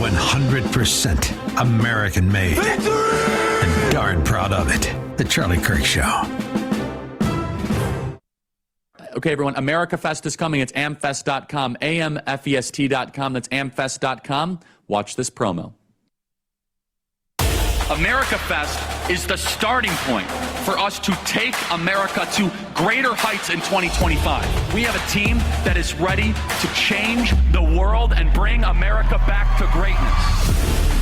100% American made. And darn proud of it. The Charlie Kirk Show. Okay, everyone, AmericaFest is coming. It's amfest.com, amfest.com. That's amfest.com. Watch this promo. AmericaFest is the starting point for us to take America to greater heights in 2025. We have a team that is ready to change the world and bring America back to greatness.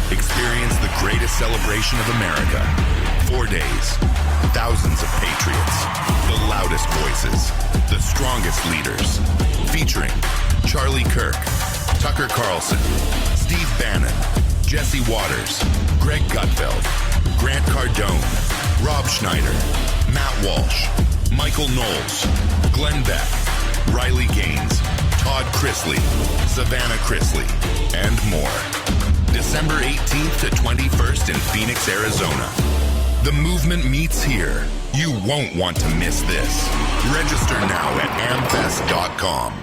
Experience the greatest celebration of America. 4 days, thousands of patriots, the loudest voices, the strongest leaders, featuring Charlie Kirk, Tucker Carlson, Steve Bannon, Jesse Waters, Greg Gutfeld, Grant Cardone, Rob Schneider, Matt Walsh, Michael Knowles, Glenn Beck, Riley Gaines, Todd Chrisley, Savannah Chrisley, and more. December 18th to 21st in Phoenix, Arizona. The movement meets here. You won't want to miss this. Register now at amfest.com.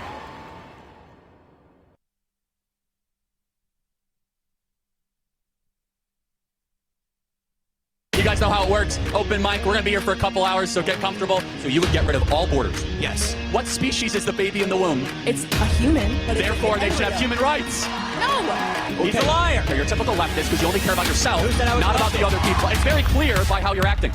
You guys know how it works. Open mic. We're going to be here for a couple hours, so get comfortable. So you would get rid of all borders. Yes. What species is the baby in the womb? It's a human. Therefore, they should have human rights. No. He's a liar. You're a typical leftist because you only care about yourself, not about the other people. It's very clear by how you're acting.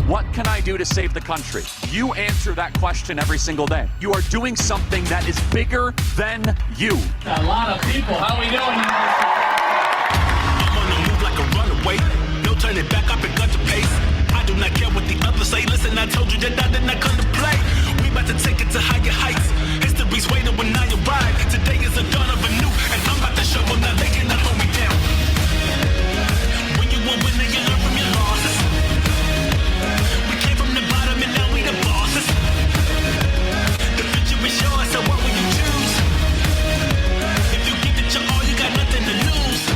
What can I do to save the country? You answer that question every single day. You are doing something that is bigger than you. A lot of people. How are we doing? I'm on the move like a runaway. No turning back, I've begun to pace. I do not care what the others say. Listen, I told you that I did not come to play. We about to take it to higher heights. History's waiting when I arrive. Today is the dawn of a new, and I'm about to show them that they cannot hold me down. When you a winner, you learn from your losses. We came from the bottom and now we the bosses. The future is yours, so what will you choose? If you give it your all, you got nothing to lose.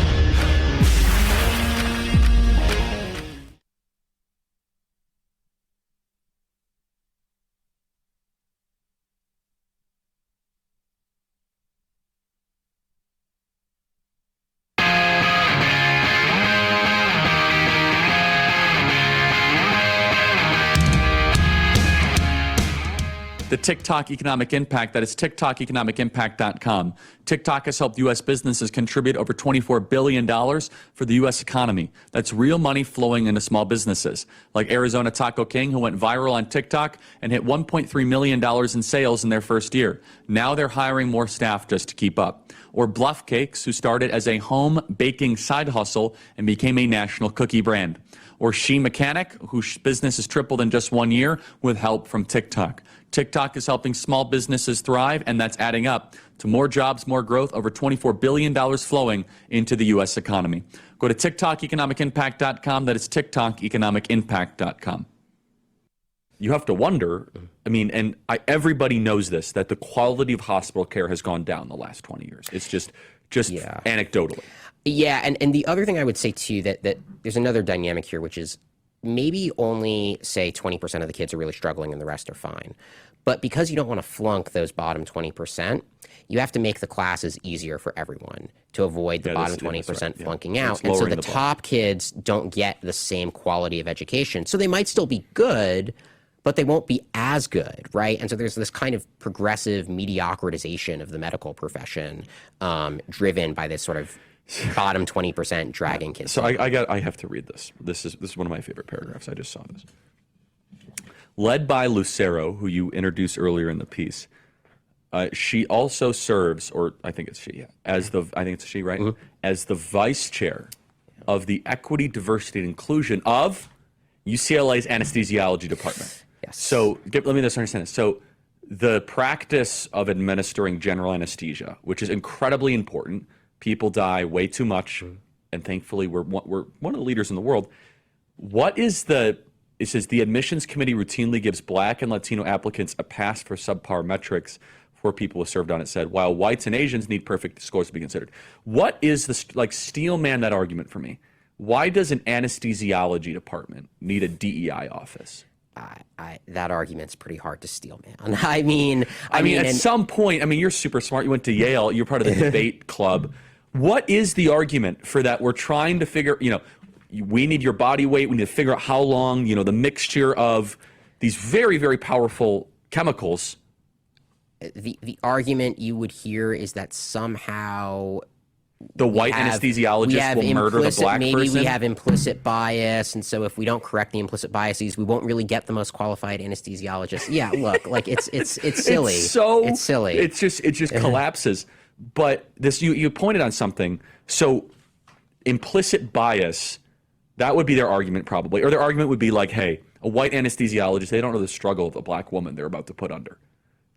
The TikTok economic impact, that is TikTokeconomicimpact.com. TikTok has helped U.S. businesses contribute over $24 billion for the U.S. economy. That's real money flowing into small businesses, like Arizona Taco King, who went viral on TikTok and hit $1.3 million in sales in their first year. Now they're hiring more staff just to keep up. Or Bluff Cakes, who started as a home baking side hustle and became a national cookie brand. Or She Mechanic, whose business has tripled in just 1 year with help from TikTok. TikTok is helping small businesses thrive, and that's adding up to more jobs, more growth, over $24 billion flowing into the U.S. economy. Go to TikTokeconomicimpact.com. That is TikTokeconomicimpact.com. You have to wonder, I mean, and everybody knows this, that the quality of hospital care has gone down the last 20 years. It's just anecdotally. Yeah, and the other thing I would say, too, that there's another dynamic here, which is maybe only, say, 20% of the kids are really struggling and the rest are fine. But because you don't want to flunk those bottom 20%, you have to make the classes easier for everyone to avoid the bottom 20% flunking out. And so the top kids don't get the same quality of education. So they might still be good, but they won't be as good, right? And so there's this kind of progressive mediocritization of the medical profession driven by this sort of bottom 20% dragging kids. So I have to read this. This is one of my favorite paragraphs. I just saw this. Led by Lucero, who you introduced earlier in the piece, she also serves, or I think it's she, as the right? Mm-hmm. As the vice chair of the Equity, Diversity, and Inclusion of UCLA's anesthesiology department. Yes. So let me just understand this. So the practice of administering general anesthesia, which is incredibly important. People die way too much, and thankfully we're one of the leaders in the world. What is it says the admissions committee routinely gives Black and Latino applicants a pass for subpar metrics for people who served on it, said, while whites and Asians need perfect scores to be considered. What is steel man that argument for me? Why does an anesthesiology department need a DEI office? That argument's pretty hard to steal, man. I mean, at some point, you're super smart. You went to Yale. You're part of the debate club. What is the argument for that? We're trying to figure, we need your body weight. We need to figure out how long, the mixture of these very, very powerful chemicals. The argument you would hear is that somehow the white anesthesiologist will murder the black person. Maybe we have implicit bias, and so if we don't correct the implicit biases, we won't really get the most qualified anesthesiologist. Yeah, look, like it's silly. It's silly. It just collapses. But this, you pointed on something. So implicit bias, that would be their argument probably, or their argument would be like, hey, a white anesthesiologist, they don't know the struggle of a black woman they're about to put under,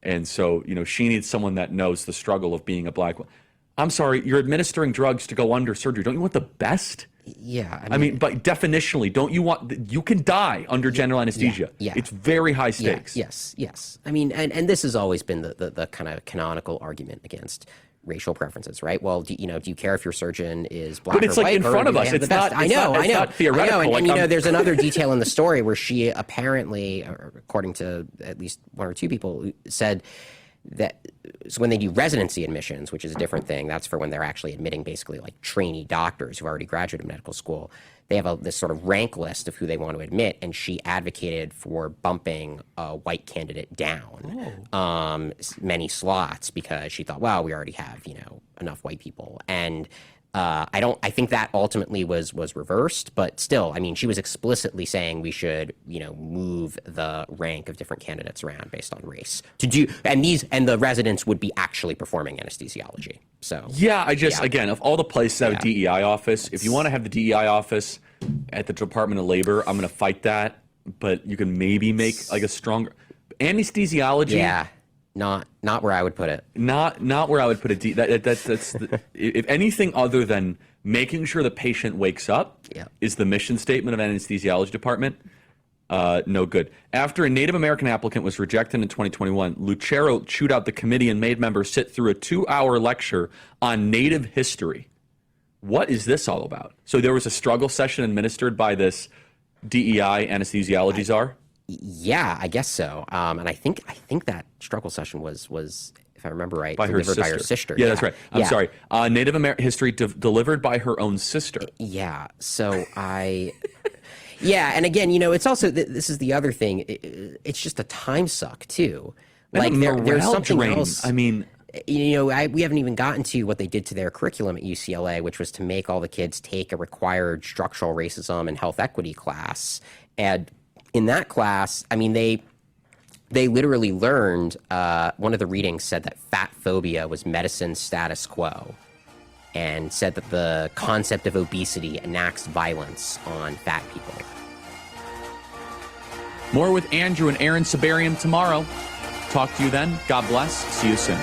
and so she needs someone that knows the struggle of being a black woman. I'm sorry, you're administering drugs to go under surgery. Don't you want the best? Yeah. I mean, but definitionally, don't you want... You can die under general anesthesia. Yeah. It's very high stakes. Yes. I mean, and this has always been the kind of canonical argument against racial preferences, right? Well, do you care if your surgeon is black or white? But it's like in front of us. It's not theoretical. I know. And there's another detail in the story where she apparently, according to at least one or two people, said that so when they do residency admissions, which is a different thing, that's for when they're actually admitting basically like trainee doctors who've already graduated medical school. They have this sort of rank list of who they want to admit, and she advocated for bumping a white candidate down many slots because she thought, well, we already have enough white people. And I think that ultimately was reversed, but still, I mean, she was explicitly saying we should, move the rank of different candidates around based on race and the residents would be actually performing anesthesiology. So again, of all the places that have a DEI office, if you want to have the DEI office at the Department of Labor, I'm going to fight that, but you can maybe make like a stronger anesthesiology. Yeah. Not where I would put it. Not where I would put it. That's if anything other than making sure the patient wakes up is the mission statement of an anesthesiology department. No good. After a Native American applicant was rejected in 2021, Lucero chewed out the committee and made members sit through a 2-hour lecture on Native history. What is this all about? So there was a struggle session administered by this DEI anesthesiology czar? Yeah, I guess so. And I think that struggle session was if I remember right, delivered by her sister. Yeah, that's right. I'm sorry. Native American history delivered by her own sister. Yeah. So yeah, and again, it's also this is the other thing. It's just a time suck too. Like there's something else. I mean, we haven't even gotten to what they did to their curriculum at UCLA, which was to make all the kids take a required structural racism and health equity class. And in that class, I mean, they literally learned, one of the readings said that fat phobia was medicine's status quo, and said that the concept of obesity enacts violence on fat people. More with Andrew and Aaron Sabarium tomorrow. Talk to you then. God bless. See you soon.